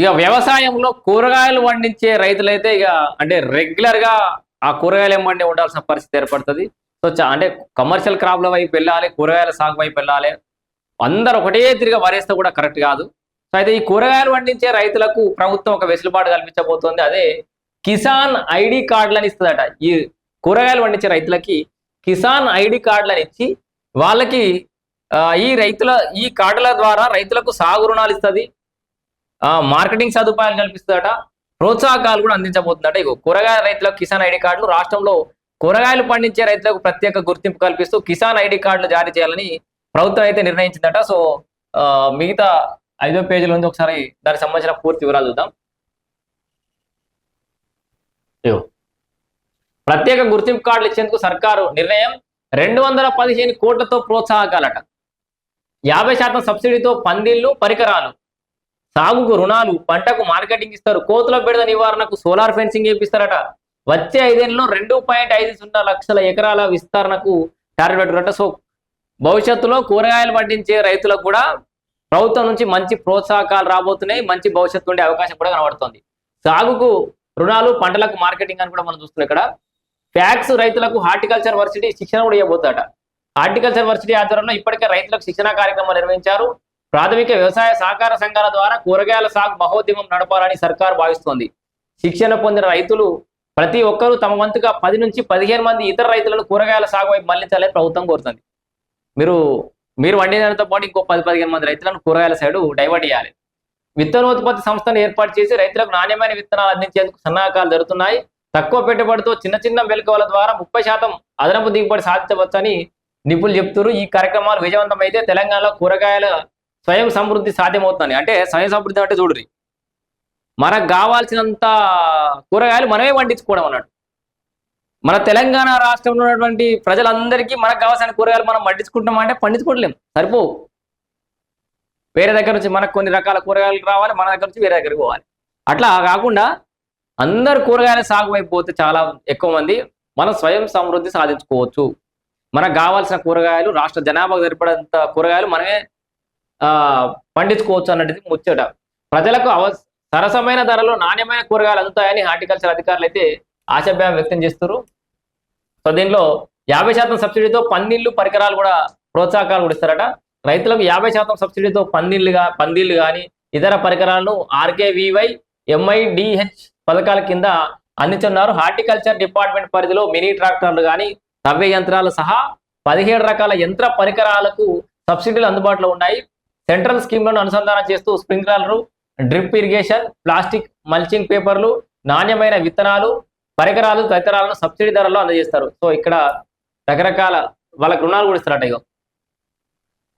ఇక వ్యవసాయంలో కూరగాయలు పండించే రైతులైతే ఇక అంటే రెగ్యులర్ గా ఆ కూరగాయలు ఏమంటే ఉండాల్సిన పరిస్థితి ఏర్పడుతుంది. సో అంటే కమర్షియల్ క్రాప్ల వైపు వెళ్ళాలి, కూరగాయల సాగు వైపు వెళ్ళాలి. అందరూ ఒకటే తిరిగి వరేస్తే కూడా కరెక్ట్ కాదు. సో అయితే ఈ కూరగాయలు పండించే రైతులకు ప్రభుత్వం ఒక వెసులుబాటు కల్పించబోతోంది. అదే కిసాన్ ఐడి కార్డులని ఇస్తుందట. ఈ కూరగాయలు పండించే రైతులకి కిసాన్ ఐడి కార్డులని ఇచ్చి వాళ్ళకి ఈ కార్డుల ద్వారా రైతులకు సాగు రుణాలు ఇస్తుంది, మార్కెటింగ్ సదుపాయాలు కల్పిస్తుందట, ప్రోత్సాహకాలు కూడా అందించబోతుందట. ఇగో కూరగాయల రైతులకు కిసాన్ ఐడి కార్డులు, రాష్ట్రంలో కూరగాయలు పండించే రైతులకు ప్రత్యేక గుర్తింపు కల్పిస్తూ కిసాన్ ఐడి కార్డులు జారీ చేయాలని ప్రభుత్వం అయితే నిర్ణయించిందట. సో మిగతా 5వ పేజీల నుంచి ఒకసారి దానికి సంబంధించిన పూర్తి వివరాలు చూద్దాం. ప్రత్యేక గుర్తింపు కార్డులు ఇచ్చేందుకు సర్కారు నిర్ణయం. 215 కోట్లతో ప్రోత్సాహకాలట. 50% సబ్సిడీతో పందిళ్లు, పరికరాలు, సాగుకు రుణాలు, పంటకు మార్కెటింగ్ ఇస్తారు, కోతుల బెడద నివారణకు సోలార్ ఫెన్సింగ్ చేపిస్తారట. వచ్చే 5 ఏళ్లలో 2.50 లక్షల ఎకరాల విస్తరణకు టార్గెట్ పెట్టుకుంట. సో భవిష్యత్తులో కూరగాయలు పండించే రైతులకు కూడా ప్రభుత్వం నుంచి మంచి ప్రోత్సాహకాలు రాబోతున్నాయి, మంచి భవిష్యత్తు ఉండే అవకాశం కూడా కనబడుతుంది. సాగుకు రుణాలు, పంటలకు మార్కెటింగ్ అని కూడా మనం చూస్తున్నాం. ఇక్కడ ఫ్యాక్స్ రైతులకు హార్టికల్చర్ వర్సిటీ శిక్షణ కూడా ఇవ్వబోతాట. హార్టికల్చర్ వర్సిటీ ఆధ్వర్యంలో ఇప్పటికే రైతులకు శిక్షణ కార్యక్రమాలు నిర్వహించారు. ప్రాథమిక వ్యవసాయ సహకార సంఘాల ద్వారా కూరగాయల సాగు మహోద్యమం నడపాలని సర్కారు భావిస్తోంది. శిక్షణ పొందిన రైతులు ప్రతి ఒక్కరూ తమ వంతుగా 10 నుంచి 15 మంది ఇతర రైతులను కూరగాయల సాగు వైపు మళ్లించాలని ప్రభుత్వం కోరుతుంది. మీరు వండినంత పాటు ఇంకో 10-15 మంది రైతులను కూరగాయల సైడు డైవర్ట్ చేయాలి. విత్తనోత్పత్తి సంస్థను ఏర్పాటు చేసి రైతులకు నాణ్యమైన విత్తనాలు అందించేందుకు సన్నాహకాలు జరుగుతున్నాయి. తక్కువ పెట్టుబడితో చిన్న మెలకువల ద్వారా 30% అదనపు దిగుబడి సాధించవచ్చని నిపుణులు చెప్తున్నారు. ఈ కార్యక్రమాలు విజయవంతమైతే తెలంగాణలో కూరగాయల స్వయం సమృద్ధి సాధ్యమవుతుంది. అంటే స్వయం సమృద్ధి అంటే చూడురి, మనకు కావాల్సినంత కూరగాయలు మనమే పండించుకోవడం అన్నట్టు. మన తెలంగాణ రాష్ట్రంలో ఉన్నటువంటి ప్రజలందరికీ మనకు కావాల్సిన కూరగాయలు మనం పండించుకుంటాం అంటే పండించుకోవట్లేం, సరిపోవు. వేరే దగ్గర నుంచి మనకు కొన్ని రకాల కూరగాయలు రావాలి, మన దగ్గర నుంచి వేరే దగ్గరికి పోవాలి. అట్లా కాకుండా అందరు కూరగాయల సాగు వైపు పోతే చాలా ఎక్కువ మంది మనం స్వయం సమృద్ధి సాధించుకోవచ్చు. మనకు కావాల్సిన కూరగాయలు, రాష్ట్ర జనాభాకు సరిపడంత కూరగాయలు మనమే పండించుకోవచ్చు అన్నది ముచ్చట. ప్రజలకు సరసమైన ధరలో నాణ్యమైన కూరగాయలు అందుతాయని హార్టికల్చర్ అధికారులు అయితే ఆశాభావం వ్యక్తం చేస్తారు. సో దీనిలో 50% సబ్సిడీతో పందిళ్లు, పరికరాలు కూడా ప్రోత్సాహకాలు కూడా ఇస్తారట. రైతులకు 50% సబ్సిడీతో పందిళ్లు కానీ ఇతర పరికరాలను RKVY MIDH పథకాల కింద అందించున్నారు. హార్టికల్చర్ డిపార్ట్మెంట్ పరిధిలో మినీ ట్రాక్టర్లు కానీ తవ్వే యంత్రాలు సహా 17 రకాల యంత్ర పరికరాలకు సబ్సిడీలు అందుబాటులో ఉన్నాయి. సెంట్రల్ స్కీమ్లను అనుసంధానం చేస్తూ స్ప్రింక్లర్లు, డ్రిప్ ఇరిగేషన్, ప్లాస్టిక్ మల్చింగ్ పేపర్లు, నాణ్యమైన విత్తనాలు, పరికరాలు తదితరాలను సబ్సిడీ ధరల్లో అందజేస్తారు. సో ఇక్కడ రకరకాల వాళ్ళకి రుణాలు కూడా ఇస్తారట. ఇగో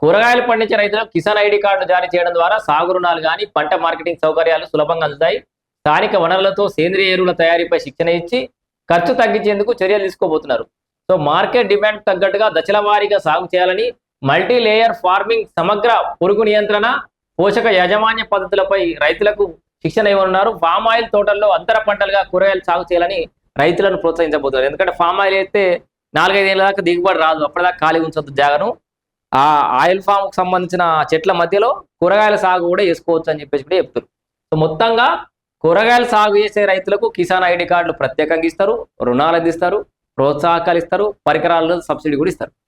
కూరగాయలు పండించే రైతులకు కిసాన్ ఐడి కార్డు జారీ చేయడం ద్వారా సాగు రుణాలు కానీ పంట మార్కెటింగ్ సౌకర్యాలు సులభంగా అందుతాయి. స్థానిక వనరులతో సేంద్రియ ఎరువుల తయారీపై శిక్షణ ఇచ్చి ఖర్చు తగ్గించేందుకు చర్యలు తీసుకోబోతున్నారు. సో మార్కెట్ డిమాండ్ తగ్గట్టుగా దశల వారీగా సాగు చేయాలని, మల్టీ లేయర్ ఫార్మింగ్, సమగ్ర పురుగు నియంత్రణ, పోషక యాజమాన్య పద్ధతులపై రైతులకు శిక్షణ ఇవ్వనున్నారు. ఫామ్ ఆయిల్ తోటల్లో అంతర పంటలుగా కూరగాయలు సాగు చేయాలని రైతులను ప్రోత్సహించబోతున్నారు. ఎందుకంటే ఫామ్ ఆయిల్ అయితే 4-5 ఏళ్ళ దాకా దిగుబడి రాదు, అప్పటిదాకా ఖాళీ ఉంచొద్దు జాగను. ఆ ఆయిల్ ఫామ్ కు సంబంధించిన చెట్ల మధ్యలో కూరగాయల సాగు కూడా చేసుకోవచ్చు అని చెప్పేసి కూడా చెప్తారు. సో మొత్తంగా కూరగాయలు సాగు చేసే రైతులకు కిసాన్ ఐడి కార్డులు ప్రత్యేకంగా ఇస్తారు, రుణాలు అందిస్తారు, ప్రోత్సాహకాలు ఇస్తారు, పరికరాలు సబ్సిడీ కూడా ఇస్తారు.